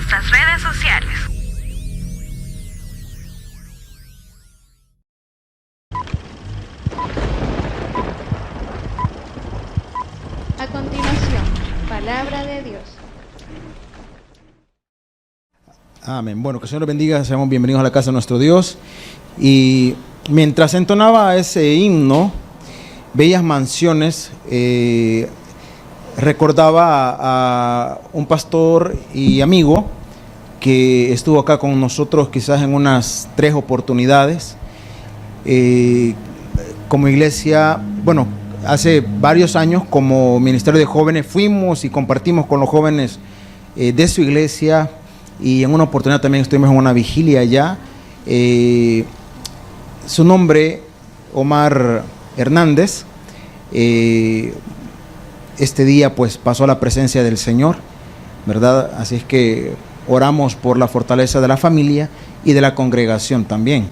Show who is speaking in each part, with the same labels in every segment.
Speaker 1: nuestras redes sociales.
Speaker 2: A continuación, palabra de Dios.
Speaker 3: Amén. Bueno, que el Señor los bendiga, seamos bienvenidos a la casa de nuestro Dios. Y mientras entonaba ese himno, Bellas Mansiones, recordaba a un pastor y amigo que estuvo acá con nosotros quizás en unas 3 oportunidades. Como iglesia, bueno, hace varios años como Ministerio de Jóvenes fuimos y compartimos con los jóvenes de su iglesia, y en una oportunidad también estuvimos en una vigilia allá. Su nombre, Omar Hernández, este día pues pasó a la presencia del Señor, ¿verdad? Así es que oramos por la fortaleza de la familia y de la congregación también.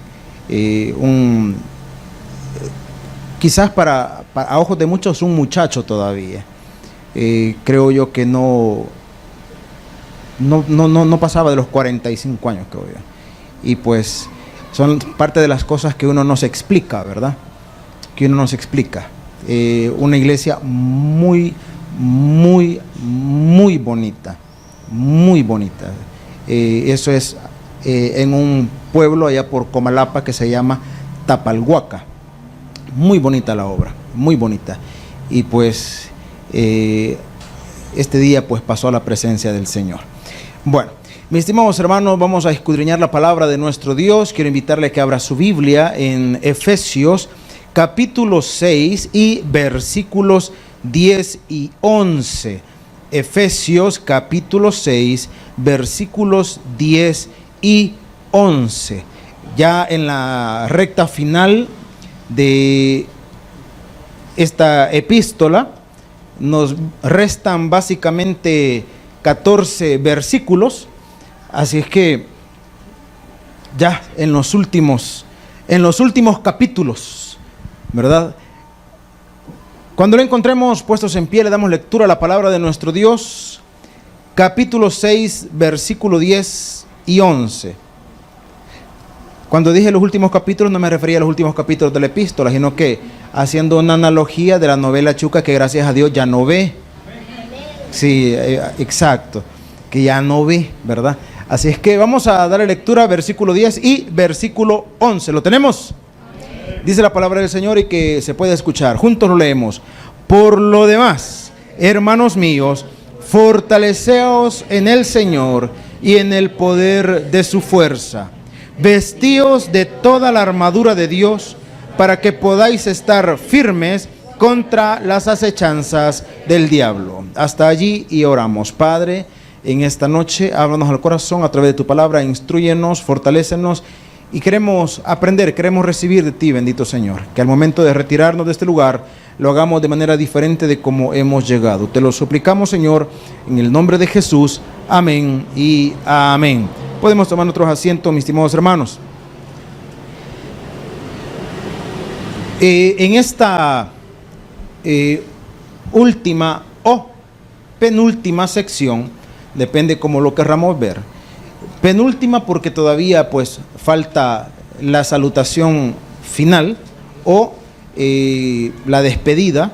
Speaker 3: Quizás a ojos de muchos un muchacho todavía. Creo yo que no pasaba de los 45 años, creo yo. Y pues son parte de las cosas que uno no se explica, ¿verdad? Que uno no se explica. Una iglesia muy, muy, muy bonita. Muy bonita. Eso es en un pueblo allá por Comalapa que se llama Tapalhuaca. Muy bonita la obra, muy bonita. Y pues este día pues pasó a la presencia del Señor. Bueno, mis estimados hermanos, vamos a escudriñar la palabra de nuestro Dios. Quiero invitarle a que abra su Biblia en Efesios capítulo 6 y versículos 10 y 11. Efesios capítulo 6, versículos 10 y 11. Ya en la recta final de esta epístola nos restan básicamente 14 versículos, así es que ya en los últimos capítulos, ¿verdad? Cuando lo encontremos puestos en pie, le damos lectura a la palabra de nuestro Dios. Capítulo 6, versículo 10 y 11. Cuando dije los últimos capítulos, no me refería a los últimos capítulos de la epístola, sino que haciendo una analogía de la novela Chuca, que gracias a Dios ya no ve. Sí, exacto, que ya no ve, ¿verdad? Así es que vamos a darle lectura, versículo 10 y versículo 11. ¿Lo tenemos? Dice la palabra del Señor y que se puede escuchar. Juntos lo leemos. Por lo demás, hermanos míos, fortaleceos en el Señor y en el poder de su fuerza. Vestíos de toda la armadura de Dios para que podáis estar firmes contra las acechanzas del diablo. Hasta allí y oramos. Padre, en esta noche, háblanos al corazón a través de tu palabra, instrúyenos, fortalécenos y queremos aprender, queremos recibir de ti, bendito Señor. Que al momento de retirarnos de este lugar, lo hagamos de manera diferente de como hemos llegado. Te lo suplicamos, Señor, en el nombre de Jesús. Amén y amén. Podemos tomar nuestros asientos, mis estimados hermanos. En esta última o penúltima sección, depende cómo lo querramos ver, penúltima porque todavía pues falta la salutación final o la despedida.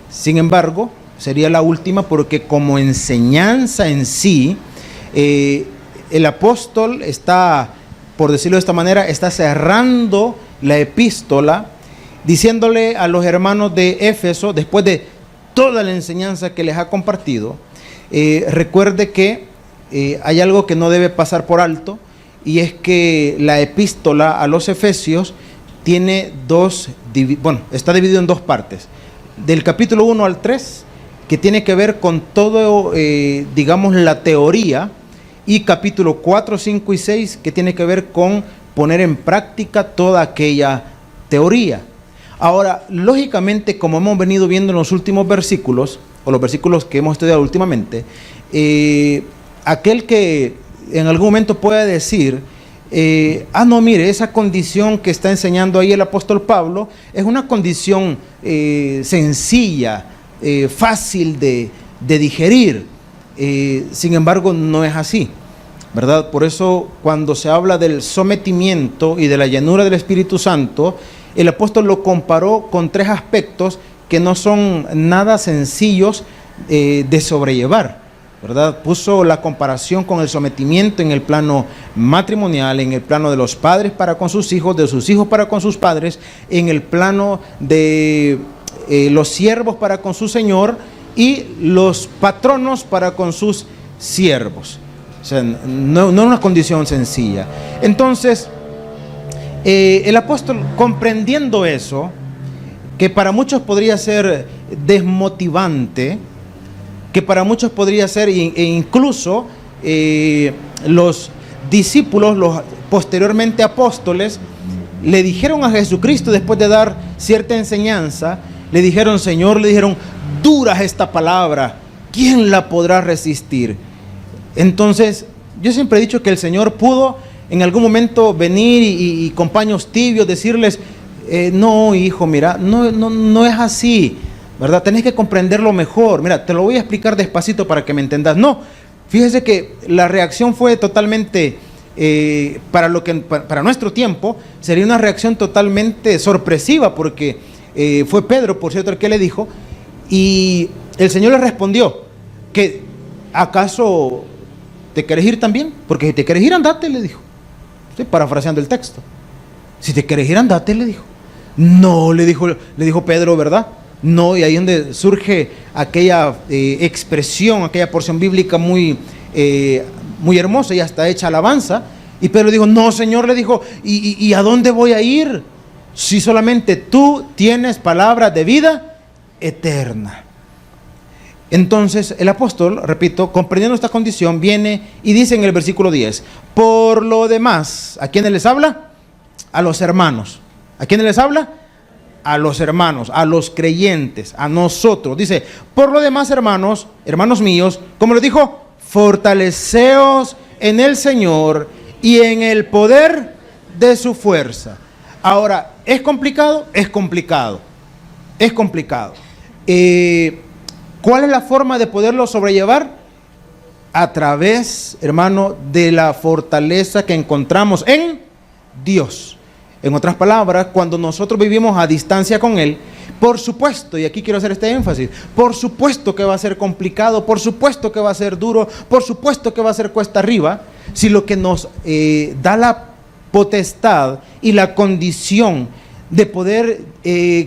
Speaker 3: Sin embargo, sería la última porque como enseñanza en sí, el apóstol está, por decirlo de esta manera, está cerrando la epístola diciéndole a los hermanos de Éfeso, después de toda la enseñanza que les ha compartido, recuerde que hay algo que no debe pasar por alto, y es que la epístola a los Efesios tiene está dividido en 2 partes. Del capítulo 1 al 3, que tiene que ver con todo, digamos, la teoría, y capítulo 4, 5 y 6, que tiene que ver con poner en práctica toda aquella teoría. Ahora, lógicamente, como hemos venido viendo en los últimos versículos, o los versículos que hemos estudiado últimamente, aquel que en algún momento pueda decir, no, mire, esa condición que está enseñando ahí el apóstol Pablo es una condición sencilla, fácil de digerir. Sin embargo, no es así. ¿verdad? Por eso cuando se habla del sometimiento y de la llenura del Espíritu Santo, el apóstol lo comparó con 3 aspectos que no son nada sencillos de sobrellevar, ¿verdad? Puso la comparación con el sometimiento en el plano matrimonial, en el plano de los padres para con sus hijos, de sus hijos para con sus padres, en el plano de los siervos para con su señor y los patronos para con sus siervos. O sea, no es una condición sencilla. Entonces, el apóstol, comprendiendo eso, que para muchos podría ser desmotivante, que para muchos podría ser, e incluso los discípulos, los posteriormente apóstoles, le dijeron a Jesucristo, después de dar cierta enseñanza, le dijeron: Señor, le dijeron, dura es esta palabra, ¿quién la podrá resistir? Entonces, yo siempre he dicho que el Señor pudo en algún momento venir y con paños tibios decirles: no, hijo, mira, no es así, ¿verdad? Tenés que comprenderlo mejor. Mira, te lo voy a explicar despacito para que me entendas. No, fíjese que la reacción fue totalmente, para nuestro tiempo, sería una reacción totalmente sorpresiva, porque fue Pedro, por cierto, el que le dijo, y el Señor le respondió que, ¿acaso te querés ir también? Porque si te querés ir, andate, le dijo. Estoy parafraseando el texto. Si te querés ir, andate, le dijo. No, le dijo Pedro, ¿verdad? No, y ahí es donde surge aquella expresión, aquella porción bíblica muy hermosa y hasta hecha alabanza. Y Pedro dijo: no, Señor, le dijo, ¿y a dónde voy a ir? Si solamente tú tienes palabras de vida eterna. Entonces el apóstol, repito, comprendiendo esta condición, viene y dice en el versículo 10: por lo demás, ¿a quiénes les habla? A los hermanos. ¿A quiénes les habla? A los hermanos, a los creyentes, a nosotros. Dice: por lo demás, hermanos míos, como les dijo, fortaleceos en el Señor y en el poder de su fuerza. Ahora, ¿es complicado? Es complicado. Es complicado. ¿Cuál es la forma de poderlo sobrellevar? A través, hermano, de la fortaleza que encontramos en Dios. En otras palabras, cuando nosotros vivimos a distancia con Él, por supuesto, y aquí quiero hacer este énfasis, por supuesto que va a ser complicado, por supuesto que va a ser duro, por supuesto que va a ser cuesta arriba, si lo que nos da la potestad y la condición de poder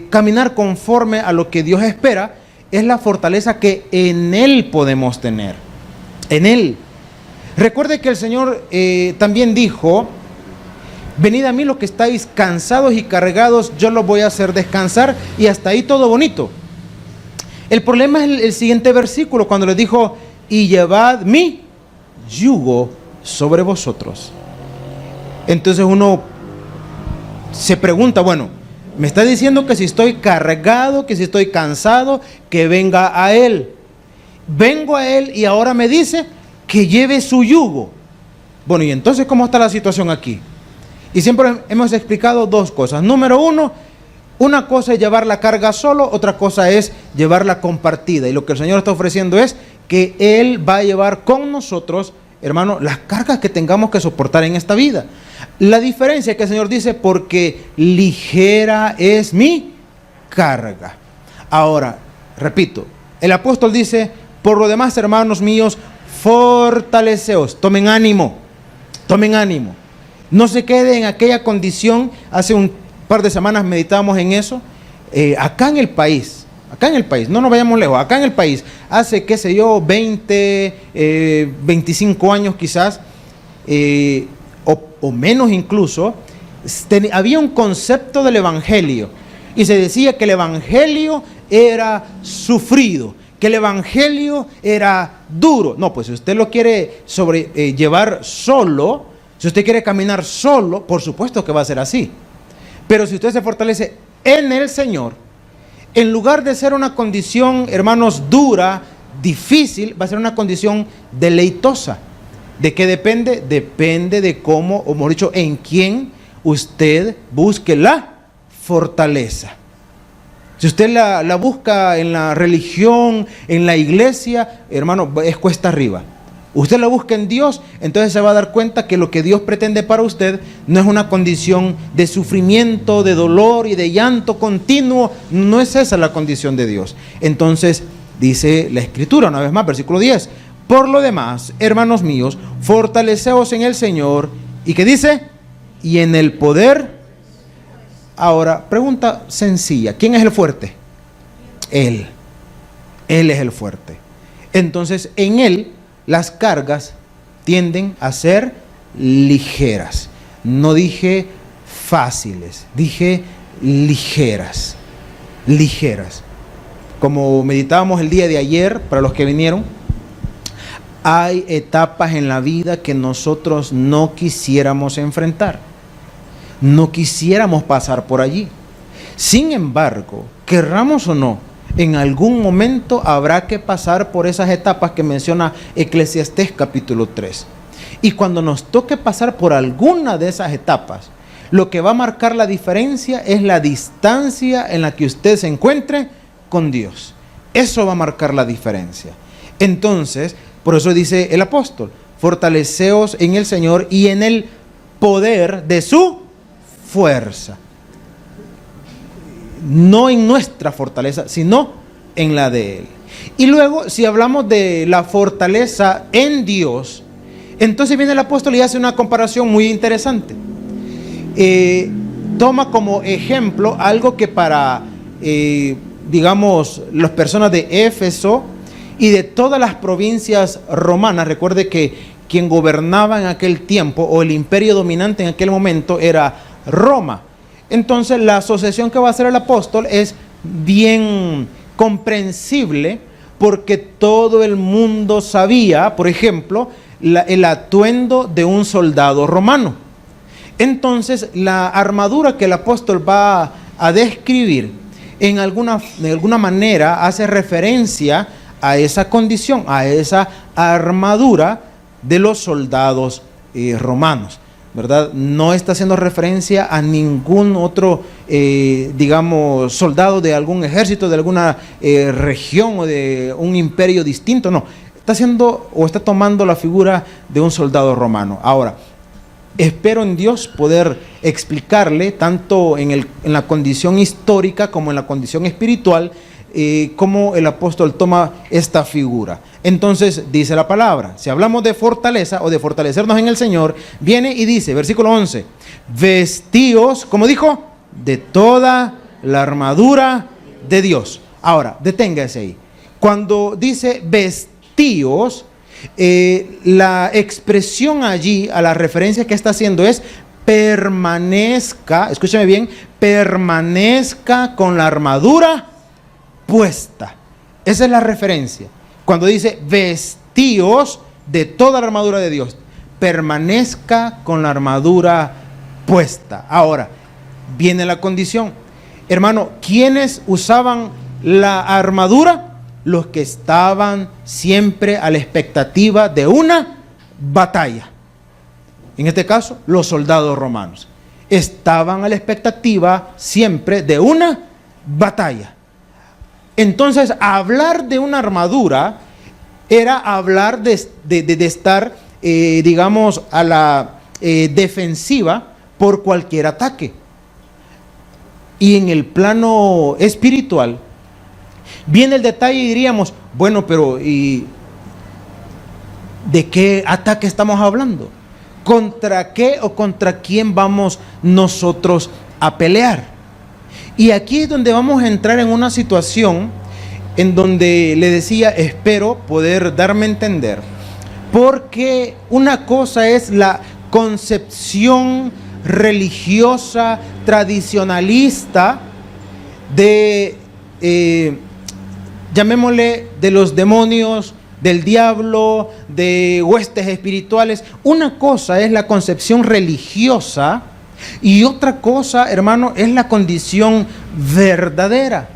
Speaker 3: caminar conforme a lo que Dios espera, es la fortaleza que en Él podemos tener. En Él. Recuerde que el Señor también dijo: venid a mí los que estáis cansados y cargados, yo los voy a hacer descansar. Y hasta ahí todo bonito. El problema es el siguiente versículo, cuando les dijo: y llevad mi yugo sobre vosotros. Entonces uno se pregunta: bueno, me está diciendo que si estoy cargado, que si estoy cansado, que venga a Él. Vengo a Él y ahora me dice que lleve su yugo. Bueno, y entonces, ¿cómo está la situación aquí? Y siempre hemos explicado 2 cosas. Número 1, una cosa es llevar la carga solo, otra cosa es llevarla compartida. Y lo que el Señor está ofreciendo es que Él va a llevar con nosotros, hermano, las cargas que tengamos que soportar en esta vida. La diferencia es que el Señor dice: porque ligera es mi carga. Ahora, repito, el apóstol dice: por lo demás, hermanos míos, fortaleceos. Tomen ánimo, tomen ánimo. No se quede en aquella condición. Hace un par de semanas meditábamos en eso. Acá en el país, no nos vayamos lejos, acá en el país, hace, qué sé yo, 20, 25 años quizás, o menos incluso, había un concepto del evangelio, y se decía que el evangelio era sufrido, que el evangelio era duro. No, pues si usted lo quiere llevar solo, si usted quiere caminar solo, por supuesto que va a ser así. Pero si usted se fortalece en el Señor, en lugar de ser una condición, hermanos, dura, difícil, va a ser una condición deleitosa. ¿De qué depende? Depende de cómo, o mejor dicho, en quién usted busque la fortaleza. Si usted la busca en la religión, en la iglesia, hermano, es cuesta arriba. Usted lo busca en Dios, entonces se va a dar cuenta que lo que Dios pretende para usted no es una condición de sufrimiento, de dolor y de llanto continuo. No es esa la condición de Dios. Entonces dice la Escritura, una vez más, versículo 10. Por lo demás, hermanos míos, fortaleceos en el Señor. ¿Y qué dice? Y en el poder. Ahora, pregunta sencilla. ¿Quién es el fuerte? Él. Él es el fuerte. Entonces, en Él las cargas tienden a ser ligeras. No dije fáciles, dije ligeras. Ligeras. Como meditábamos el día de ayer, para los que vinieron, hay etapas en la vida que nosotros no quisiéramos enfrentar. No quisiéramos pasar por allí. Sin embargo, querramos o no, en algún momento habrá que pasar por esas etapas que menciona Eclesiastés capítulo 3. Y cuando nos toque pasar por alguna de esas etapas, lo que va a marcar la diferencia es la distancia en la que usted se encuentre con Dios. Eso va a marcar la diferencia. Entonces, por eso dice el apóstol, fortaleceos en el Señor y en el poder de su fuerza. No en nuestra fortaleza, sino en la de Él. Y luego, si hablamos de la fortaleza en Dios, entonces viene el apóstol y hace una comparación muy interesante. Toma como ejemplo algo que para, digamos, las personas de Éfeso y de todas las provincias romanas, recuerde que quien gobernaba en aquel tiempo, o el imperio dominante en aquel momento, era Roma. Entonces la asociación que va a hacer el apóstol es bien comprensible, porque todo el mundo sabía, por ejemplo, el atuendo de un soldado romano. Entonces la armadura que el apóstol va a describir de alguna manera hace referencia a esa condición, a esa armadura de los soldados romanos, ¿verdad? No está haciendo referencia a ningún otro, digamos, soldado de algún ejército, de alguna región o de un imperio distinto, no. Está haciendo o está tomando la figura de un soldado romano. Ahora, espero en Dios poder explicarle, tanto en la condición histórica como en la condición espiritual, cómo el apóstol toma esta figura. Entonces dice la palabra, si hablamos de fortaleza o de fortalecernos en el Señor, viene y dice, versículo 11, vestíos, como dijo, de toda la armadura de Dios. Ahora, deténgase ahí. Cuando dice vestíos, la expresión allí, a la referencia que está haciendo es permanezca, escúchame bien, permanezca con la armadura puesta. Esa es la referencia. Cuando dice vestíos de toda la armadura de Dios, permanezca con la armadura puesta. Ahora, viene la condición. Hermano, ¿quiénes usaban la armadura? Los que estaban siempre a la expectativa de una batalla. En este caso, los soldados romanos estaban a la expectativa siempre de una batalla. Entonces, hablar de una armadura era hablar de estar, digamos, a la defensiva por cualquier ataque. Y en el plano espiritual, viene el detalle y diríamos, bueno, pero ¿y de qué ataque estamos hablando? ¿Contra qué o contra quién vamos nosotros a pelear? Y aquí es donde vamos a entrar en una situación en donde le decía, espero poder darme a entender, porque una cosa es la concepción religiosa, tradicionalista de, llamémosle, de los demonios, del diablo, de huestes espirituales. Una cosa es la concepción religiosa y otra cosa, hermano, es la condición verdadera.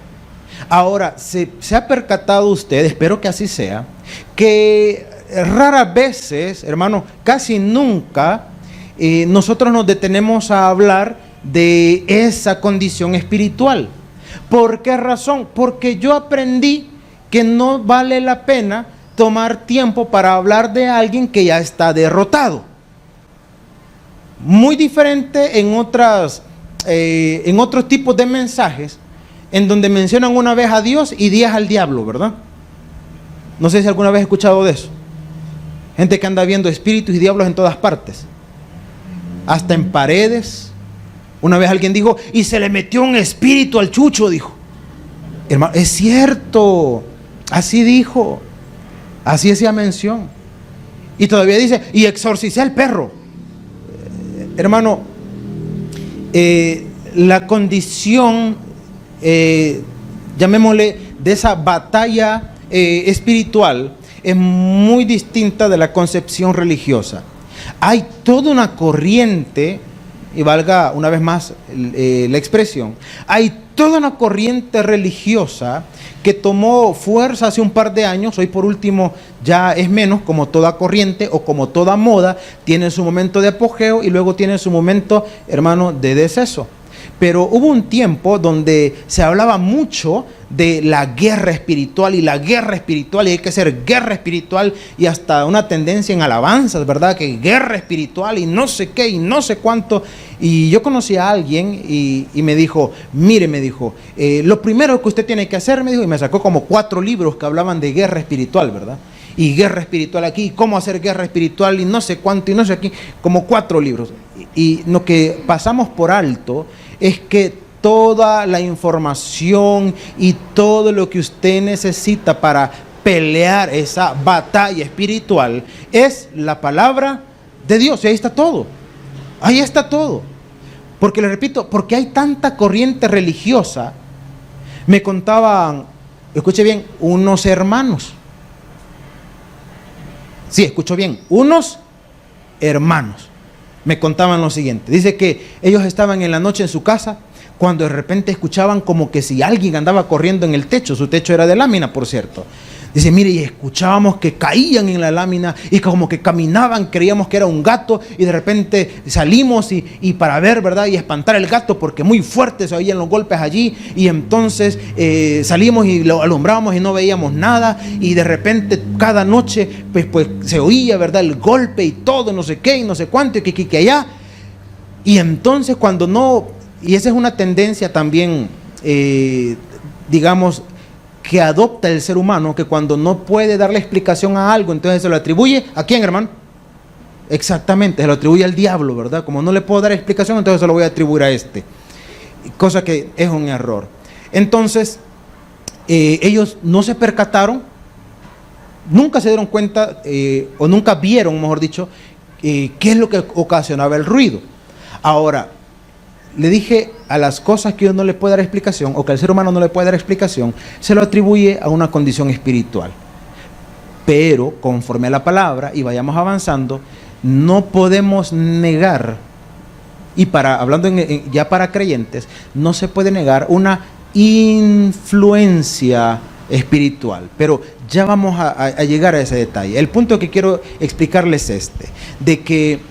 Speaker 3: Ahora, ¿se ha percatado usted, espero que así sea, que raras veces, hermano, casi nunca, nosotros nos detenemos a hablar de esa condición espiritual? ¿Por qué razón? Porque yo aprendí que no vale la pena tomar tiempo para hablar de alguien que ya está derrotado. Muy diferente en otros tipos de mensajes, en donde mencionan una vez a Dios y 10 al diablo, ¿verdad? No sé si alguna vez he escuchado de eso. Gente que anda viendo espíritus y diablos en todas partes, hasta en paredes. Una vez alguien dijo, y se le metió un espíritu al chucho, dijo. Hermano, es cierto, así dijo, así hacía mención. Y todavía dice, y exorcicé al perro. Hermano, la condición, llamémosle, de esa batalla espiritual es muy distinta de la concepción religiosa. Hay toda una corriente, y valga una vez más la expresión, hay toda una corriente religiosa que tomó fuerza hace un par de años. Hoy por último ya es menos, como toda corriente o como toda moda, tiene su momento de apogeo y luego tiene su momento, hermano, de deceso. Pero hubo un tiempo donde se hablaba mucho de la guerra espiritual, y hay que hacer guerra espiritual, y hasta una tendencia en alabanzas, ¿verdad? Que guerra espiritual y no sé qué y no sé cuánto. Y yo conocí a alguien y me dijo, mire, me dijo, lo primero que usted tiene que hacer, me dijo, y me sacó como 4 libros que hablaban de guerra espiritual, ¿verdad? Y guerra espiritual aquí, cómo hacer guerra espiritual y no sé cuánto y no sé aquí, como 4 libros. Y lo que pasamos por alto es que toda la información y todo lo que usted necesita para pelear esa batalla espiritual es la palabra de Dios. Y ahí está todo. Ahí está todo. Porque le repito, porque hay tanta corriente religiosa. Me contaban, escuche bien, unos hermanos. Sí, escucho bien, unos hermanos. Me contaban lo siguiente. Dice que ellos estaban en la noche en su casa, cuando de repente escuchaban como que si alguien andaba corriendo en el techo. Su techo era de lámina, por cierto. Dice, mire, y escuchábamos que caían en la lámina y como que caminaban, creíamos que era un gato, y de repente salimos y para ver, ¿verdad? Y espantar el gato, porque muy fuertes se oían los golpes allí, y entonces salimos y lo alumbrábamos y no veíamos nada, y de repente cada noche pues se oía, ¿verdad? El golpe y todo, no sé qué y no sé cuánto, y que allá. Y entonces cuando no, y esa es una tendencia también, digamos, que adopta el ser humano, que cuando no puede darle explicación a algo, entonces se lo atribuye ¿a quién, hermano? Exactamente, se lo atribuye al diablo, ¿verdad? Como no le puedo dar explicación, entonces se lo voy a atribuir a este, cosa que es un error. Entonces ellos no se percataron, nunca se dieron cuenta, o nunca vieron, mejor dicho, qué es lo que ocasionaba el ruido. Ahora, le dije, a las cosas que uno no le puede dar explicación, o que el ser humano no le puede dar explicación, se lo atribuye a una condición espiritual. Pero conforme a la palabra, y vayamos avanzando, no podemos negar, y hablando ya para creyentes, no se puede negar una influencia espiritual. Pero ya vamos a llegar a ese detalle. El punto que quiero explicarles es de que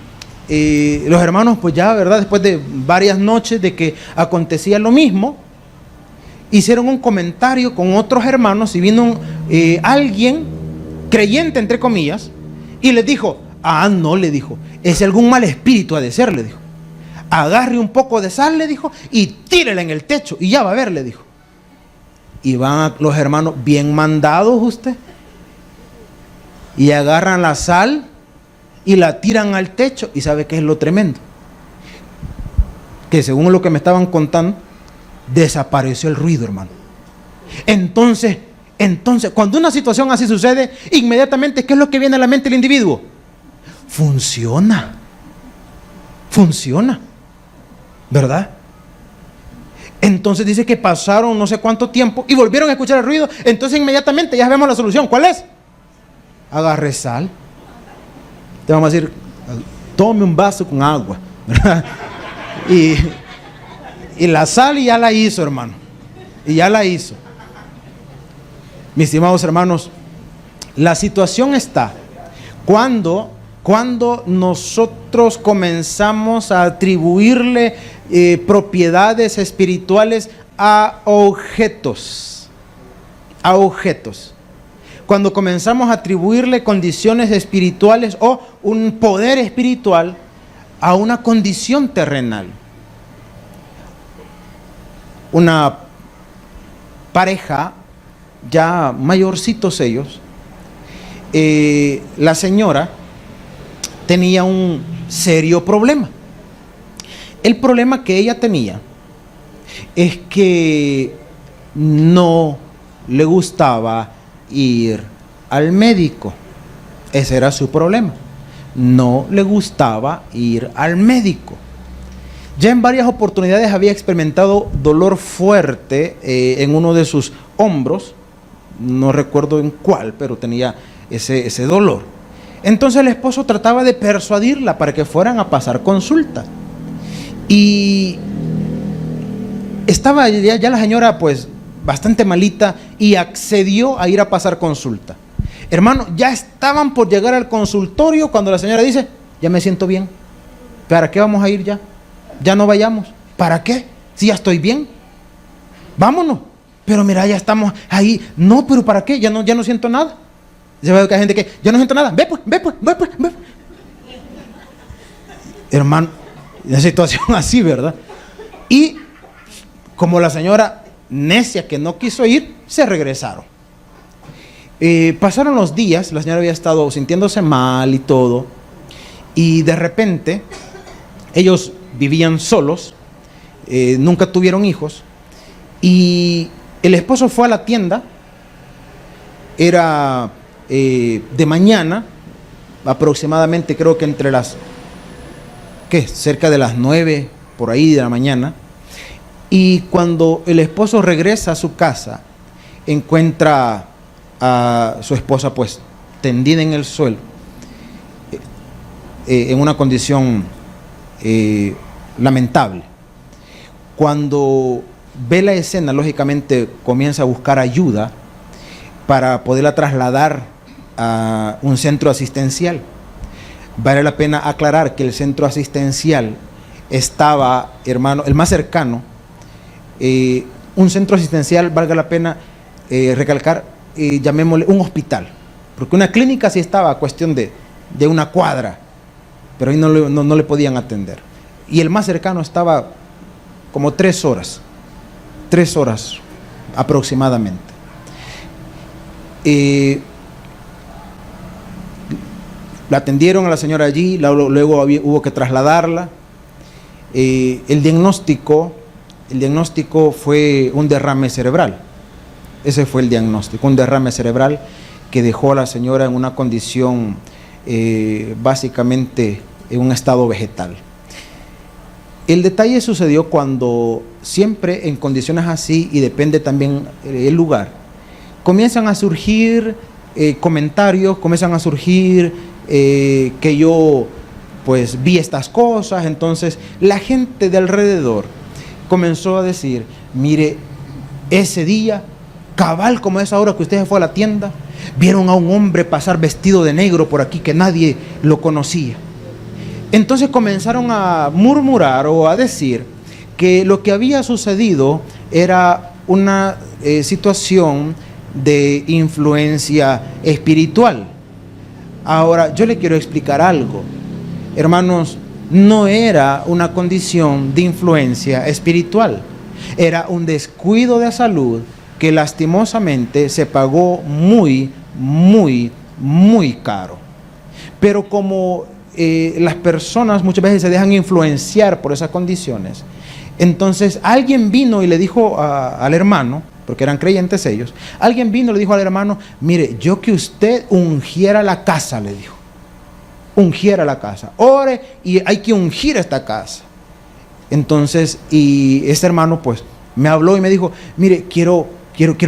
Speaker 3: los hermanos, pues ya, ¿verdad? Después de varias noches de que acontecía lo mismo, hicieron un comentario con otros hermanos, y vino alguien creyente, entre comillas, y les dijo, no, le dijo, es algún mal espíritu ha de ser, le dijo. Agarre un poco de sal, le dijo, y tírela en el techo, y ya va a ver, le dijo. Y van los hermanos, bien mandados usted, y agarran la sal y la tiran al techo. ¿Y sabe qué es lo tremendo? Que según lo que me estaban contando, desapareció el ruido, hermano. Entonces, cuando una situación así sucede, inmediatamente, ¿qué es lo que viene a la mente del individuo? Funciona, ¿verdad? Entonces dice que pasaron no sé cuánto tiempo y volvieron a escuchar el ruido. Entonces inmediatamente ya vemos la solución. ¿Cuál es? Agarre sal. Te vamos a decir, tome un vaso con agua, ¿verdad? Y la sal ya la hizo, hermano. Y ya la hizo. Mis estimados hermanos, la situación está cuando nosotros comenzamos a atribuirle propiedades espirituales a objetos. cuando comenzamos a atribuirle condiciones espirituales o un poder espiritual a una condición terrenal. Una pareja, ya mayorcitos ellos, la señora tenía un serio problema. El problema que ella tenía es que no le gustaba ir al médico. Ese era su problema. No le gustaba ir al médico. Ya en varias oportunidades había experimentado dolor fuerte en uno de sus hombros. No recuerdo en cuál, pero tenía ese dolor. Entonces el esposo trataba de persuadirla para que fueran a pasar consulta. Y estaba ya la señora pues bastante malita y accedió a ir a pasar consulta. Hermano, ya estaban por llegar al consultorio cuando la señora dice: ya me siento bien. ¿Para qué vamos a ir ya? Ya no vayamos. ¿Para qué? Si ya estoy bien. Vámonos. Pero mira, ya estamos ahí. No, pero ¿para qué? Ya no siento nada. Se ve que hay gente que ya no siento nada. Ve pues. Hermano, una situación así, ¿verdad? Y como la señora necia que no quiso ir, se regresaron. Pasaron los días, la señora había estado sintiéndose mal y todo, y de repente ellos vivían solos, nunca tuvieron hijos, y el esposo fue a la tienda, era de mañana, aproximadamente creo que entre las, cerca de las 9, por ahí de la mañana, y cuando el esposo regresa a su casa, encuentra a su esposa pues tendida en el suelo, en una condición lamentable. Cuando ve la escena, lógicamente comienza a buscar ayuda para poderla trasladar a un centro asistencial. Vale la pena aclarar que el centro asistencial estaba, hermano, el más cercano, un centro asistencial, valga la pena recalcar, llamémosle un hospital, porque una clínica sí estaba a cuestión de una cuadra, pero ahí no le podían atender. Y el más cercano estaba como 3 horas aproximadamente. La atendieron a la señora allí, luego hubo que trasladarla. El diagnóstico fue un derrame cerebral. Ese fue el diagnóstico, un derrame cerebral que dejó a la señora en una condición básicamente en un estado vegetal. El detalle sucedió cuando siempre en condiciones así, y depende también el lugar, comienzan a surgir comentarios, comienzan a surgir que yo pues vi estas cosas. Entonces la gente de alrededor comenzó a decir: mire, ese día, cabal como esa hora que usted se fue a la tienda, vieron a un hombre pasar vestido de negro por aquí que nadie lo conocía. Entonces comenzaron a murmurar o a decir que lo que había sucedido era una situación de influencia espiritual. Ahora, yo le quiero explicar algo. Hermanos, no era una condición de influencia espiritual. Era un descuido de salud que lastimosamente se pagó muy, muy, muy caro. Pero como las personas muchas veces se dejan influenciar por esas condiciones, entonces alguien vino y le dijo al hermano, porque eran creyentes ellos, alguien vino y le dijo al hermano: mire, yo que usted ungiera la casa, le dijo, ungiera la casa, ore y hay que ungir esta casa. Entonces, y este hermano pues me habló y me dijo: mire, quiero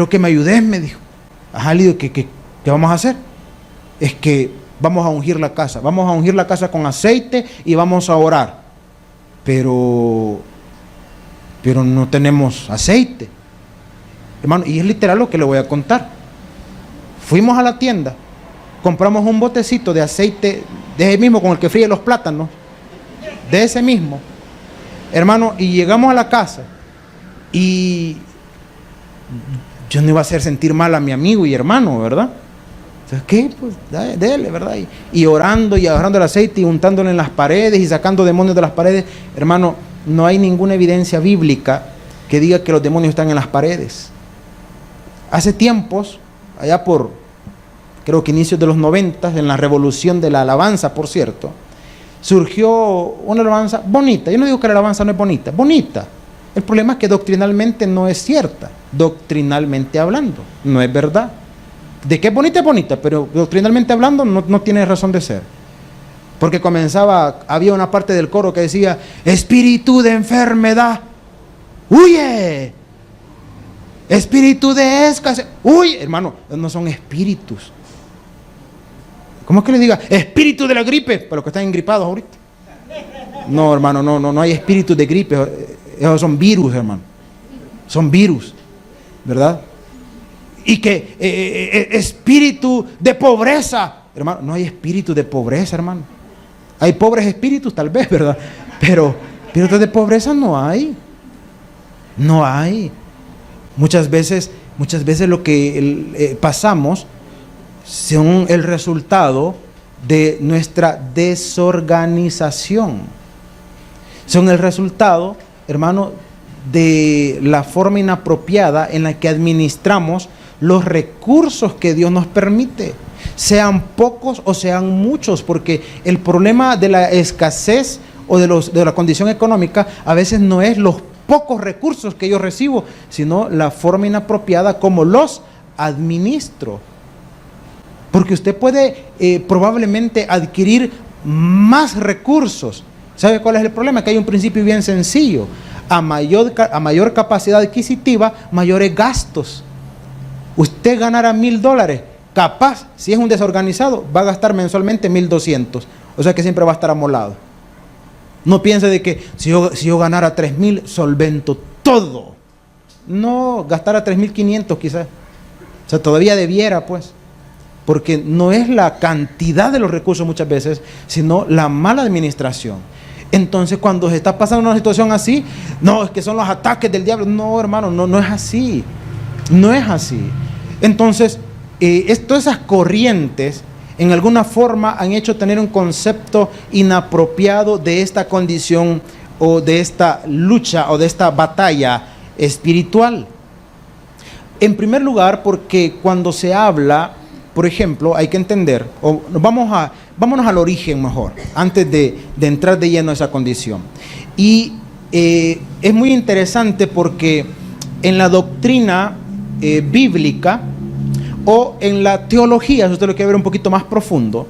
Speaker 3: que me ayudes, me dijo. Ajá, le digo, ¿qué vamos a hacer? Es que vamos a ungir la casa con aceite y vamos a orar, pero no tenemos aceite, hermano. Y es literal lo que le voy a contar. Fuimos a la tienda, compramos un botecito de aceite, de ese mismo con el que fríe los plátanos, de ese mismo, hermano, y llegamos a la casa. Y yo no iba a hacer sentir mal a mi amigo y hermano, ¿verdad? Entonces, ¿qué? Pues dele, ¿verdad? Y orando y agarrando el aceite y untándolo en las paredes y sacando demonios de las paredes. Hermano, no hay ninguna evidencia bíblica que diga que los demonios están en las paredes. Hace tiempos, allá por, creo que inicios de los 90, en la revolución de la alabanza, por cierto, surgió una alabanza bonita. Yo no digo que la alabanza no es bonita, bonita. El problema es que doctrinalmente no es cierta, doctrinalmente hablando, no es verdad. De que es bonita, pero doctrinalmente hablando no tiene razón de ser. Porque había una parte del coro que decía, espíritu de enfermedad, huye. Espíritu de escasez, huye. Hermano, no son espíritus. ¿Cómo es que le diga? Espíritu de la gripe, para los que están engripados ahorita. No, hermano, no hay espíritu de gripe. Esos son virus, hermano. Son virus, ¿verdad? Y que espíritu de pobreza, hermano, no hay espíritu de pobreza, hermano. Hay pobres espíritus, tal vez, ¿verdad? Pero espíritus de pobreza no hay. No hay. Muchas veces lo que pasamos son el resultado de nuestra desorganización. Son el resultado, hermano, de la forma inapropiada en la que administramos los recursos que Dios nos permite, sean pocos o sean muchos, porque el problema de la escasez o de la condición económica a veces no es los pocos recursos que yo recibo, sino la forma inapropiada como los administro. Porque usted puede probablemente adquirir más recursos. ¿Sabe cuál es el problema? Que hay un principio bien sencillo. A mayor capacidad adquisitiva, mayores gastos. Usted ganará $1,000, capaz, si es un desorganizado, va a gastar mensualmente 1,200. O sea que siempre va a estar amolado. No piense de que si yo ganara 3,000, solvento todo. No, gastara 3,500 quizás. O sea, todavía debiera, pues. Porque no es la cantidad de los recursos muchas veces, sino la mala administración. Entonces, cuando se está pasando una situación así, no, es que son los ataques del diablo. No, hermano, no es así. No es así. Entonces, todas esas corrientes, en alguna forma, han hecho tener un concepto inapropiado de esta condición o de esta lucha o de esta batalla espiritual. En primer lugar, porque cuando se habla, por ejemplo, hay que entender, o vámonos al origen mejor, antes de entrar de lleno a esa condición. Y es muy interesante porque en la doctrina bíblica o en la teología, si usted lo quiere ver un poquito más profundo,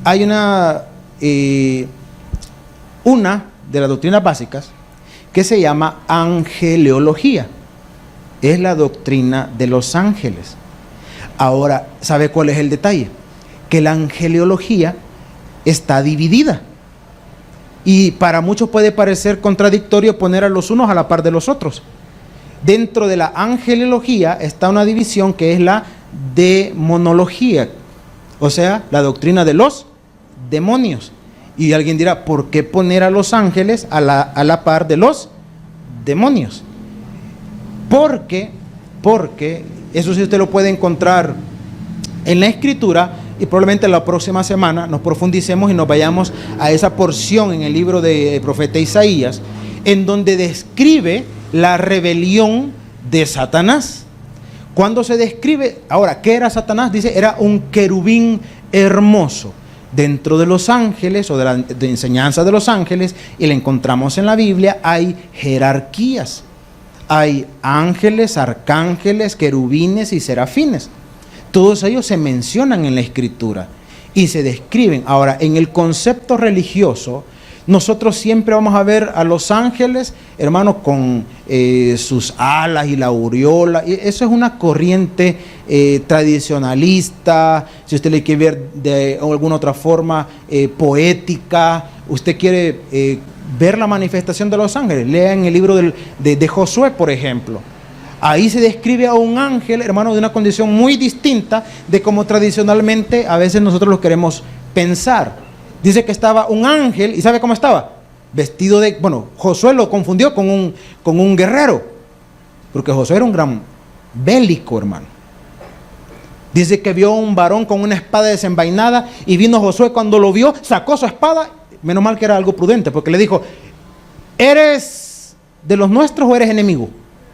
Speaker 3: hay una de las doctrinas básicas que se llama angeleología. Es la doctrina de los ángeles. Ahora, ¿sabe cuál es el detalle? Que la angeleología está dividida. Y para muchos puede parecer contradictorio poner a los unos a la par de los otros. Dentro de la angeleología está una división que es la demonología, o sea, la doctrina de los demonios. Y alguien dirá, ¿por qué poner a los ángeles a la par de los demonios? Porque eso sí usted lo puede encontrar en la Escritura, y probablemente la próxima semana nos profundicemos y nos vayamos a esa porción en el libro del profeta Isaías, en donde describe la rebelión de Satanás. Cuando se describe, ahora, ¿qué era Satanás? Dice, era un querubín hermoso. Dentro de los ángeles o de la enseñanza de los ángeles, y la encontramos en la Biblia, hay jerarquías. Hay ángeles, arcángeles, querubines y serafines. Todos ellos se mencionan en la Escritura y se describen. Ahora, en el concepto religioso, nosotros siempre vamos a ver a los ángeles, hermanos, con sus alas y la aureola. Y eso es una corriente tradicionalista, si usted le quiere ver de alguna otra forma, poética. Usted quiere ver la manifestación de los ángeles, lea en el libro de Josué, por ejemplo. Ahí se describe a un ángel, hermano, de una condición muy distinta de como tradicionalmente a veces nosotros lo queremos pensar. Dice que estaba un ángel, ¿y sabe cómo estaba? Vestido de, Josué lo confundió con un guerrero, porque Josué era un gran bélico, hermano. Dice que vio un varón con una espada desenvainada y vino Josué cuando lo vio, sacó su espada, menos mal que era algo prudente, porque le dijo, ¿eres de los nuestros o eres enemigo?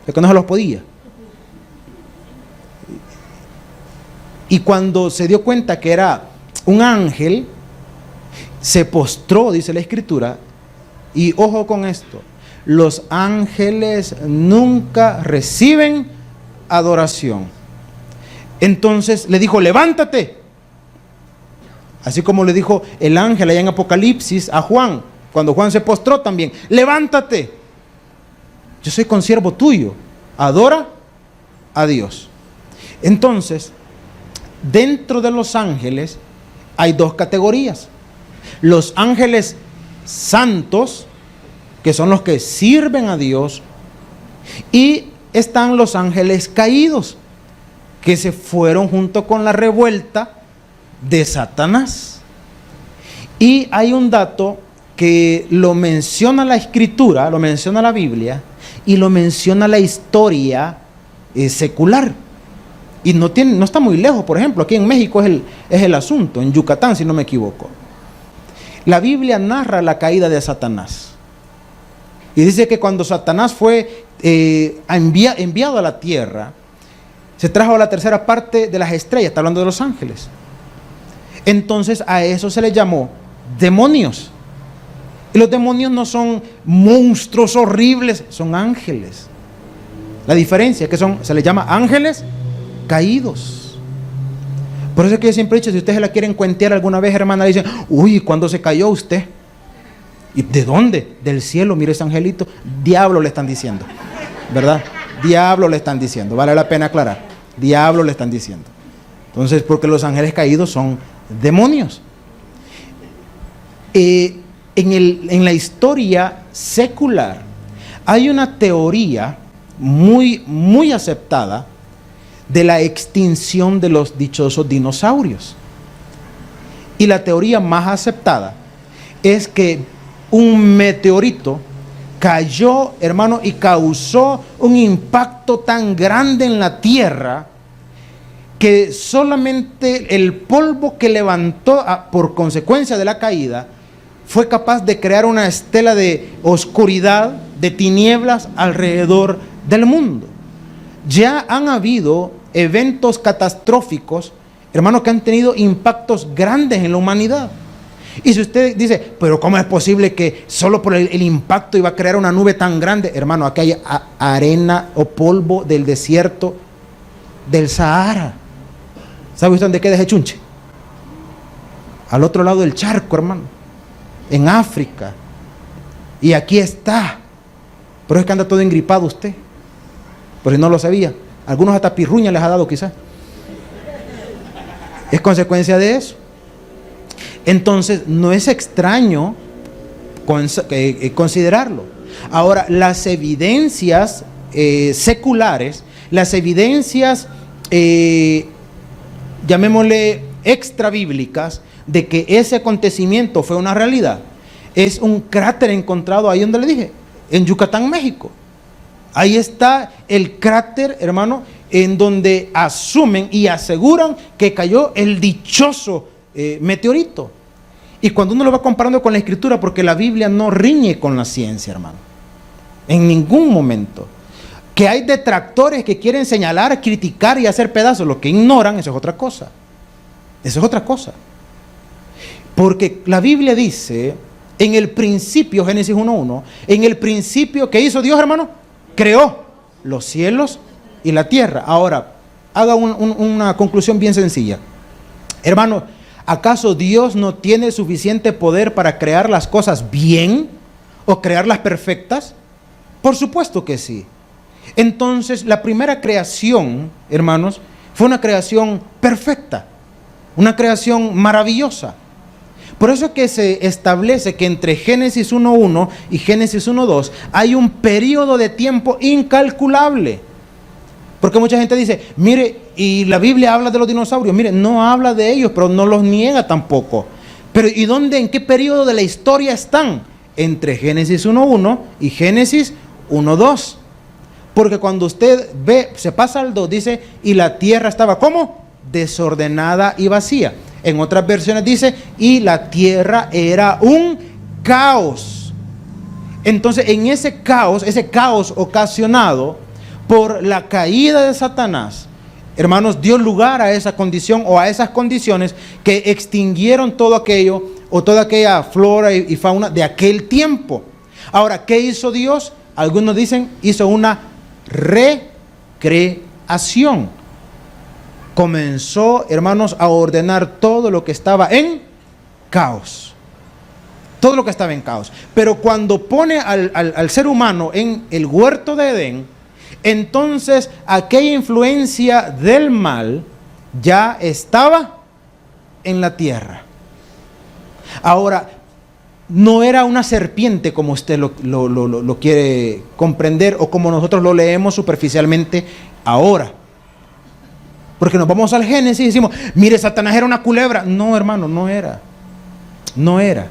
Speaker 3: De que no se los podía. Y cuando se dio cuenta que era un ángel, se postró, dice la Escritura, y ojo con esto, los ángeles nunca reciben adoración. Entonces le dijo, levántate. Así como le dijo el ángel allá en Apocalipsis a Juan, cuando Juan se postró también, levántate. Yo soy consiervo tuyo, adora a Dios. Entonces, dentro de los ángeles hay dos categorías. Los ángeles santos, que son los que sirven a Dios, y están los ángeles caídos, que se fueron junto con la revuelta de Satanás. Y hay un dato que lo menciona la Escritura, lo menciona la Biblia, y lo menciona la historia secular. Y no está muy lejos. Por ejemplo, aquí en México es el asunto, en Yucatán, si no me equivoco. La Biblia narra la caída de Satanás. Y dice que cuando Satanás fue enviado a la tierra, se trajo a la tercera parte de las estrellas, está hablando de los ángeles. Entonces a eso se le llamó demonios. Y los demonios no son monstruos horribles, son ángeles. La diferencia es que se les llama ángeles caídos. Por eso es que yo siempre he dicho, si ustedes se la quieren cuentear alguna vez, hermana, dicen, uy, ¿cuándo se cayó usted? ¿Y de dónde? Del cielo, mire ese angelito. Diablo le están diciendo, ¿verdad? Diablo le están diciendo, vale la pena aclarar. Diablo le están diciendo. Entonces, porque los ángeles caídos son demonios. En la historia secular hay una teoría muy, muy aceptada de la extinción de los dichosos dinosaurios. Y la teoría más aceptada es que un meteorito cayó, hermano, y causó un impacto tan grande en la tierra que solamente el polvo que levantó por consecuencia de la caída fue capaz de crear una estela de oscuridad, de tinieblas alrededor del mundo. Ya han habido eventos catastróficos, hermanos, que han tenido impactos grandes en la humanidad. Y si usted dice, pero ¿cómo es posible que solo por el impacto iba a crear una nube tan grande? Hermano, aquí hay arena o polvo del desierto del Sahara. ¿Sabe usted dónde queda ese chunche? Al otro lado del charco, hermano, en África. Y aquí está. Pero es que anda todo engripado usted, por si no lo sabía. Algunos hasta pirruña les ha dado quizás. Es consecuencia de eso. Entonces, no es extraño considerarlo. Ahora, las evidencias seculares, las evidencias, llamémosle extrabíblicas, de que ese acontecimiento fue una realidad, es un cráter encontrado ahí donde le dije, en Yucatán, México. Ahí está el cráter, hermano, en donde asumen y aseguran que cayó el dichoso meteorito. Y cuando uno lo va comparando con la Escritura, porque la Biblia no riñe con la ciencia, hermano, en ningún momento. Que hay detractores que quieren señalar, criticar y hacer pedazos, lo que ignoran, eso es otra cosa. Eso es otra cosa. Porque la Biblia dice, en el principio, Génesis 1:1, en el principio, ¿qué hizo Dios, hermano? Creó los cielos y la tierra. Ahora, haga una conclusión bien sencilla. Hermano, ¿acaso Dios no tiene suficiente poder para crear las cosas bien o crearlas perfectas? Por supuesto que sí. Entonces, la primera creación, hermanos, fue una creación perfecta, una creación maravillosa. Por eso es que se establece que entre Génesis 1:1 y Génesis 1:2 hay un periodo de tiempo incalculable. Porque mucha gente dice, mire, y la Biblia habla de los dinosaurios. Mire, no habla de ellos, pero no los niega tampoco. Pero ¿y dónde, en qué periodo de la historia están? Entre Génesis 1:1 y Génesis 1:2. Porque cuando usted ve, se pasa al 2, dice, y la tierra estaba, ¿cómo? desordenada y vacía. En otras versiones dice, y la tierra era un caos. Entonces, en ese caos ocasionado por la caída de Satanás, hermanos, dio lugar a esa condición o a esas condiciones que extinguieron todo aquello o toda aquella flora y fauna de aquel tiempo. Ahora, ¿qué hizo Dios? Algunos dicen, hizo una recreación. Comenzó, hermanos, a ordenar todo lo que estaba en caos. Todo lo que estaba en caos. Pero cuando pone al ser humano en el huerto de Edén, entonces aquella influencia del mal ya estaba en la tierra. Ahora, no era una serpiente como usted lo quiere comprender o como nosotros lo leemos superficialmente ahora. Porque nos vamos al Génesis y decimos, mire, Satanás era una culebra. No, hermano, no era. No era.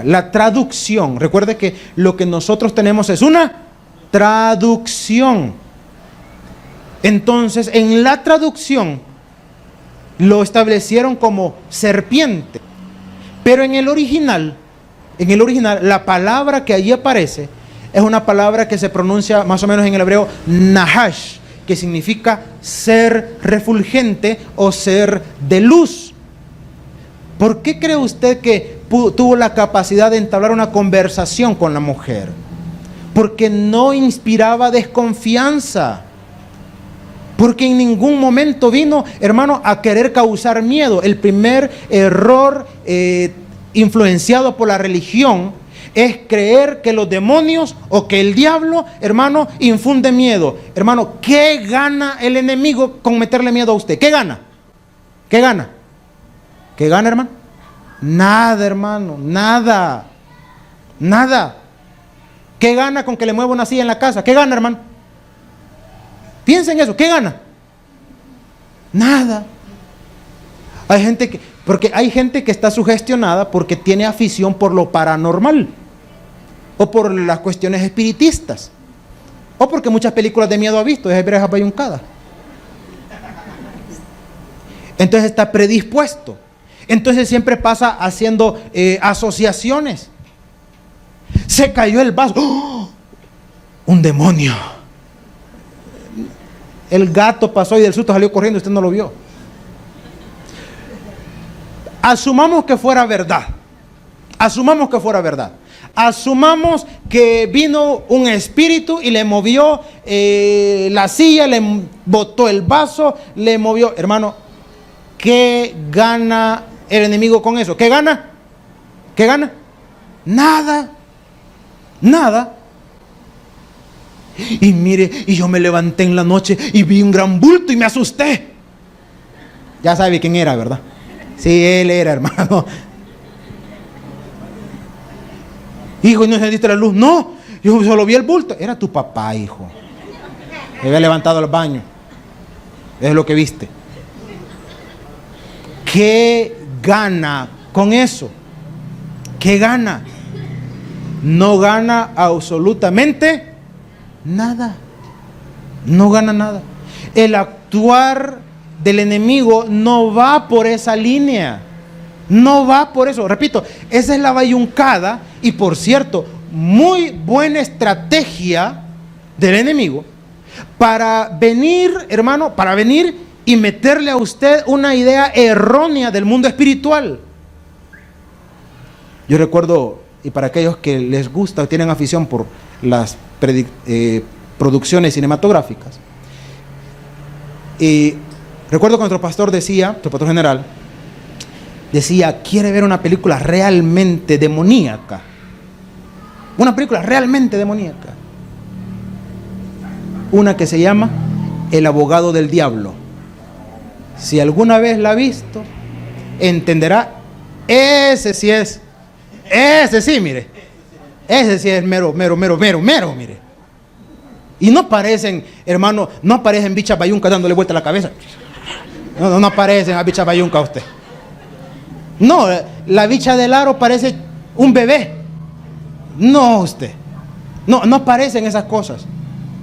Speaker 3: La traducción, recuerde que lo que nosotros tenemos es una traducción. Entonces, en la traducción lo establecieron como serpiente. Pero en el original, la palabra que allí aparece es una palabra que se pronuncia más o menos en el hebreo nahash, que significa ser refulgente o ser de luz. ¿Por qué cree usted que tuvo la capacidad de entablar una conversación con la mujer? Porque no inspiraba desconfianza. Porque en ningún momento vino, hermano, a querer causar miedo. El primer error influenciado por la religión es creer que los demonios o que el diablo, hermano, infunde miedo. Hermano, ¿qué gana el enemigo con meterle miedo a usted? ¿Qué gana? ¿Qué gana? ¿Qué gana, hermano? Nada, hermano, nada. Nada. ¿Qué gana con que le mueva una silla en la casa? ¿Qué gana, hermano? Piensen en eso, ¿qué gana? Nada. Porque hay gente que está sugestionada porque tiene afición por lo paranormal o por las cuestiones espiritistas o porque muchas películas de miedo ha visto, es hebrea bayuncada. Entonces está predispuesto. Entonces siempre pasa haciendo asociaciones. Se cayó el vaso. ¡Oh! Un demonio. El gato pasó y del susto salió corriendo, usted no lo vio. Asumamos que fuera verdad. Asumamos que fuera verdad. Asumamos que vino un espíritu y le movió la silla, le botó el vaso, le movió. Hermano, ¿qué gana el enemigo con eso? ¿Qué gana? ¿Qué gana? Nada. Nada. Y mire, y yo me levanté en la noche y vi un gran bulto y me asusté. Ya sabe quién era, ¿verdad? Sí, él era, hermano. Hijo, ¿y no encendiste la luz? No, yo solo vi el bulto. Era tu papá, hijo. Me había levantado al baño. Es lo que viste. ¿Qué gana con eso? ¿Qué gana? No gana absolutamente nada. No gana nada. El actuar del enemigo no va por esa línea. No va por eso. Repito, esa es la bayuncada. Y por cierto, muy buena estrategia del enemigo para venir, hermano, para venir y meterle a usted una idea errónea del mundo espiritual. Yo recuerdo, y para aquellos que les gusta o tienen afición por las producciones cinematográficas, y recuerdo que nuestro pastor decía, nuestro pastor general, decía, quiere ver una película realmente demoníaca. Una película realmente demoníaca. Una que se llama El abogado del diablo. Si alguna vez la ha visto, entenderá, ese sí, mire. Ese sí es mero, mire. Y no parecen, hermano, no aparecen bichas bayuncas dándole vuelta a la cabeza. No aparecen a bichas bayuncas a usted. No, la bicha del aro parece un bebé. No, usted. No aparecen esas cosas.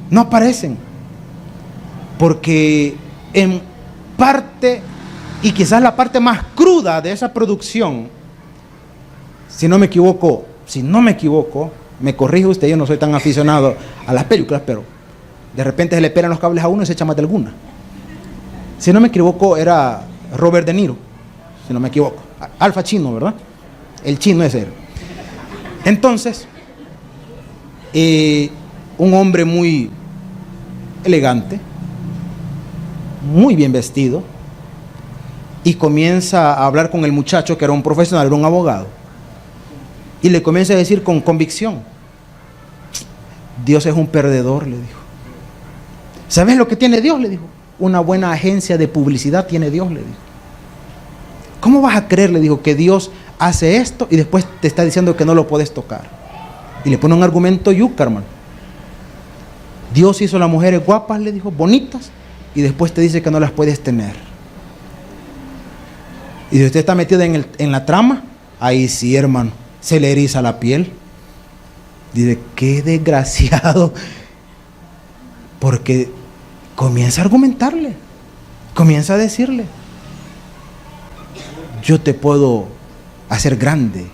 Speaker 3: No aparecen. Porque en parte, y quizás la parte más cruda de esa producción, si no me equivoco, me corrige usted, yo no soy tan aficionado a las películas, pero de repente se le pegan los cables a uno y se echa más de alguna. Si no me equivoco, era Robert De Niro, si no me equivoco. Al Pacino, ¿verdad? El chino ese era. Entonces, un hombre muy elegante, muy bien vestido, y comienza a hablar con el muchacho que era un profesional, era un abogado, y le comienza a decir con convicción: Dios es un perdedor, le dijo. ¿Sabes lo que tiene Dios?, le dijo. Una buena agencia de publicidad tiene Dios, le dijo. ¿Cómo vas a creer?, le dijo, que Dios hace esto y después te está diciendo que no lo puedes tocar? Y le pone un argumento yuca, hermano. Dios hizo a las mujeres guapas, le dijo, bonitas, y después te dice que no las puedes tener. Y si usted está metido en la trama, ahí sí, hermano, se le eriza la piel. Dice, qué desgraciado. Porque comienza a argumentarle, comienza a decirle: yo te puedo hacer grande,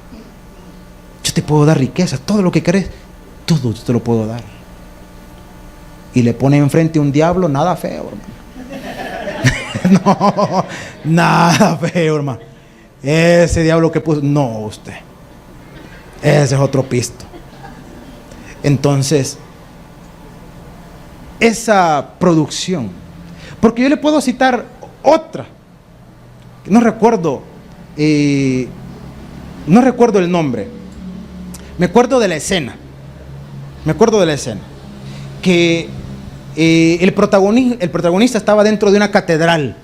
Speaker 3: yo te puedo dar riqueza, todo lo que querés, todo te lo puedo dar. Y le pone enfrente un diablo, nada feo, hermano. No, nada feo, hermano. Ese diablo que puso, no, usted, ese es otro pisto. Entonces, esa producción, porque yo le puedo citar otra, no recuerdo el nombre, me acuerdo de la escena, que el protagonista estaba dentro de una catedral.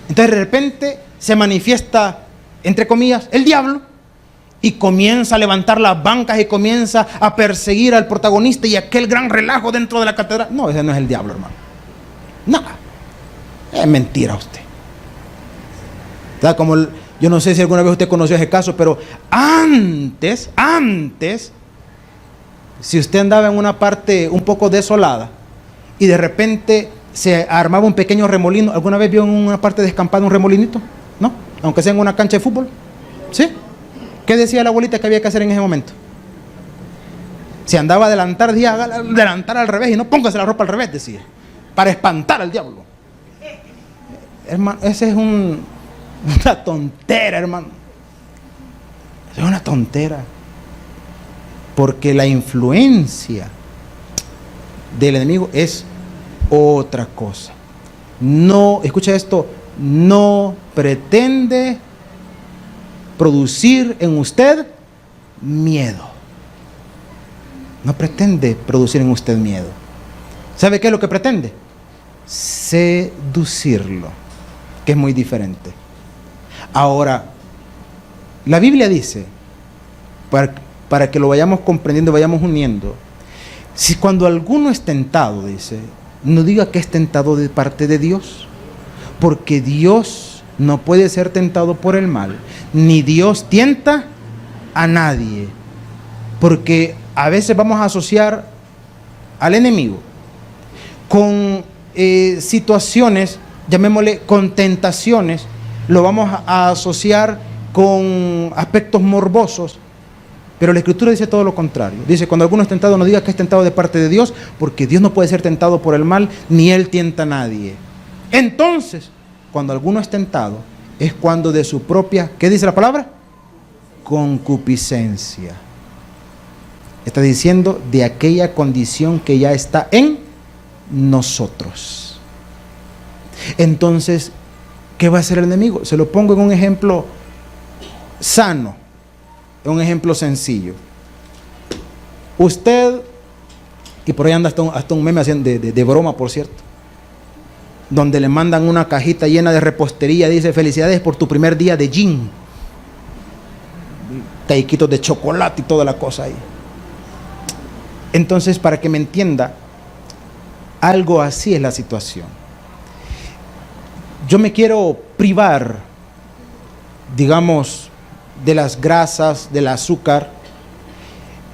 Speaker 3: Entonces de repente se manifiesta, entre comillas, el diablo, y comienza a levantar las bancas y comienza a perseguir al protagonista, y aquel gran relajo dentro de la catedral. No, ese no es el diablo, hermano. No, es mentira usted. Como yo no sé si alguna vez usted conoció ese caso, pero antes, si usted andaba en una parte un poco desolada y de repente se armaba un pequeño remolino, ¿alguna vez vio en una parte descampada un remolinito? ¿No? Aunque sea en una cancha de fútbol. ¿Sí? ¿Qué decía la abuelita que había que hacer en ese momento? Si andaba a adelantar, decía, adelantar al revés, y no póngase la ropa al revés, decía, para espantar al diablo. Hermano, ese es una tontera, hermano. Es una tontera. Porque la influencia del enemigo es otra cosa. No, escucha esto, no pretende producir en usted miedo. No pretende producir en usted miedo. ¿Sabe qué es lo que pretende? Seducirlo, que es muy diferente. Ahora, la Biblia dice, para que lo vayamos comprendiendo, vayamos uniendo, si cuando alguno es tentado, dice, no diga que es tentado de parte de Dios, porque Dios no puede ser tentado por el mal, ni Dios tienta a nadie, porque a veces vamos a asociar al enemigo con situaciones, llamémosle con tentaciones, lo vamos a asociar con aspectos morbosos, pero la Escritura dice todo lo contrario. Dice, cuando alguno es tentado, no diga que es tentado de parte de Dios, porque Dios no puede ser tentado por el mal, ni Él tienta a nadie. Entonces, cuando alguno es tentado, es cuando de su propia, ¿qué dice la palabra? Concupiscencia. Está diciendo de aquella condición que ya está en nosotros. Entonces, ¿qué va a hacer el enemigo? Se lo pongo en un ejemplo sano, en un ejemplo sencillo. Usted, y por ahí anda hasta un meme de broma, por cierto, donde le mandan una cajita llena de repostería, dice, felicidades por tu primer día de gym, taiquitos de chocolate y toda la cosa ahí. Entonces, para que me entienda, algo así es la situación. Yo me quiero privar, digamos, de las grasas, del azúcar.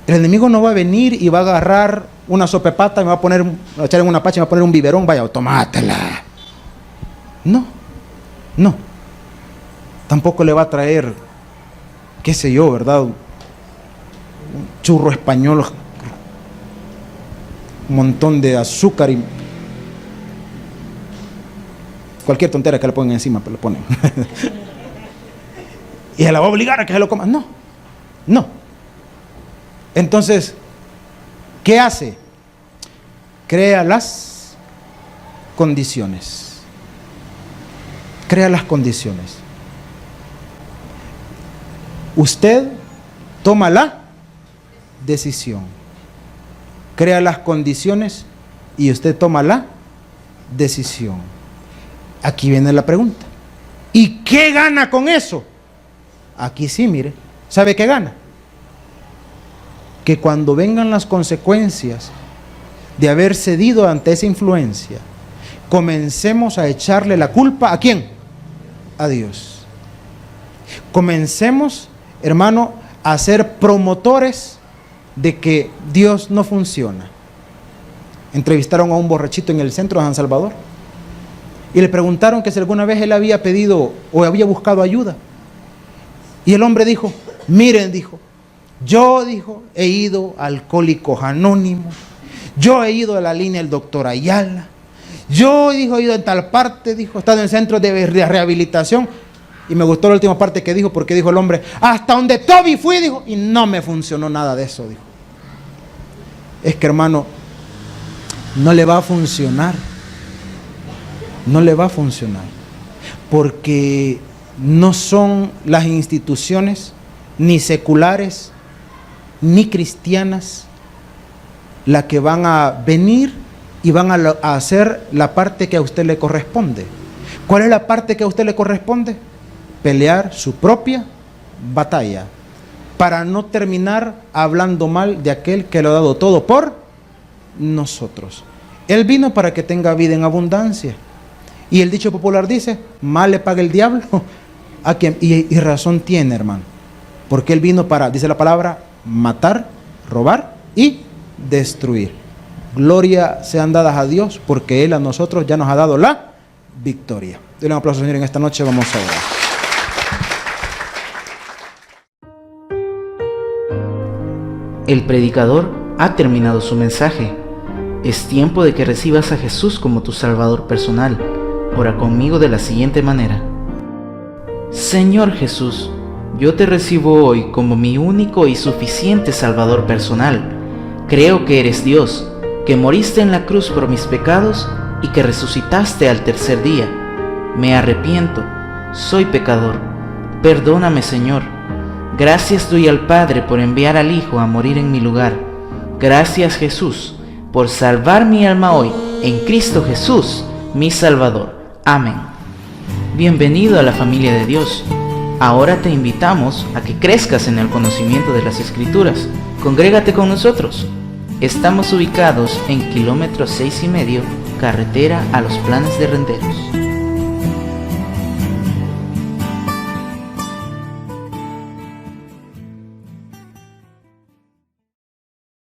Speaker 3: El enemigo no va a venir y va a agarrar una sopepata y me va a echar en una pacha y me va a poner un biberón, vaya, tomátela. No, no. Tampoco le va a traer, qué sé yo, ¿verdad? Un churro español, un montón de azúcar y cualquier tontera que le pongan encima, pero le ponen. Y se la va a obligar a que se lo coma. No, no. Entonces, ¿qué hace? Crea las condiciones. Crea las condiciones. Usted toma la decisión. Crea las condiciones y usted toma la decisión. Aquí viene la pregunta. ¿Y qué gana con eso? Aquí sí, mire. ¿Sabe qué gana? Que cuando vengan las consecuencias de haber cedido ante esa influencia, comencemos a echarle la culpa ¿a quién? A Dios. Comencemos, hermano, a ser promotores de que Dios no funciona. Entrevistaron a un borrachito en el centro de San Salvador y le preguntaron que si alguna vez él había pedido o había buscado ayuda. Y el hombre dijo, miren, dijo, yo, dijo, he ido a Alcohólicos Anónimos, yo he ido a la línea del doctor Ayala, yo, dijo, he ido en tal parte, dijo, he estado en centros de rehabilitación. Y me gustó la última parte que dijo, porque dijo el hombre, hasta donde Toby fui, dijo, y no me funcionó nada de eso, dijo. Es que, hermano, no le va a funcionar. No le va a funcionar. Porque no son las instituciones, ni seculares, ni cristianas, las que van a venir y van a hacer la parte que a usted le corresponde. ¿Cuál es la parte que a usted le corresponde? Pelear su propia batalla para no terminar hablando mal de aquel que lo ha dado todo por nosotros. Él vino para que tenga vida en abundancia. Y el dicho popular dice, mal le paga el diablo a quien, y razón tiene, hermano. Porque Él vino para, dice la palabra, matar, robar y destruir. Gloria sean dadas a Dios, porque Él a nosotros ya nos ha dado la victoria. Denle un aplauso, Señor, en esta noche vamos a orar.
Speaker 1: El predicador ha terminado su mensaje. Es tiempo de que recibas a Jesús como tu Salvador personal. Ora conmigo de la siguiente manera. Señor Jesús, yo te recibo hoy como mi único y suficiente Salvador personal. Creo que eres Dios, que moriste en la cruz por mis pecados y que resucitaste al tercer día. Me arrepiento, soy pecador. Perdóname, Señor. Gracias doy al Padre por enviar al Hijo a morir en mi lugar. Gracias, Jesús, por salvar mi alma hoy en Cristo Jesús, mi Salvador. Amén. Bienvenido a la familia de Dios. Ahora te invitamos a que crezcas en el conocimiento de las Escrituras. Congrégate con nosotros. Estamos ubicados en kilómetro 6,5, carretera a Los Planes de Renderos.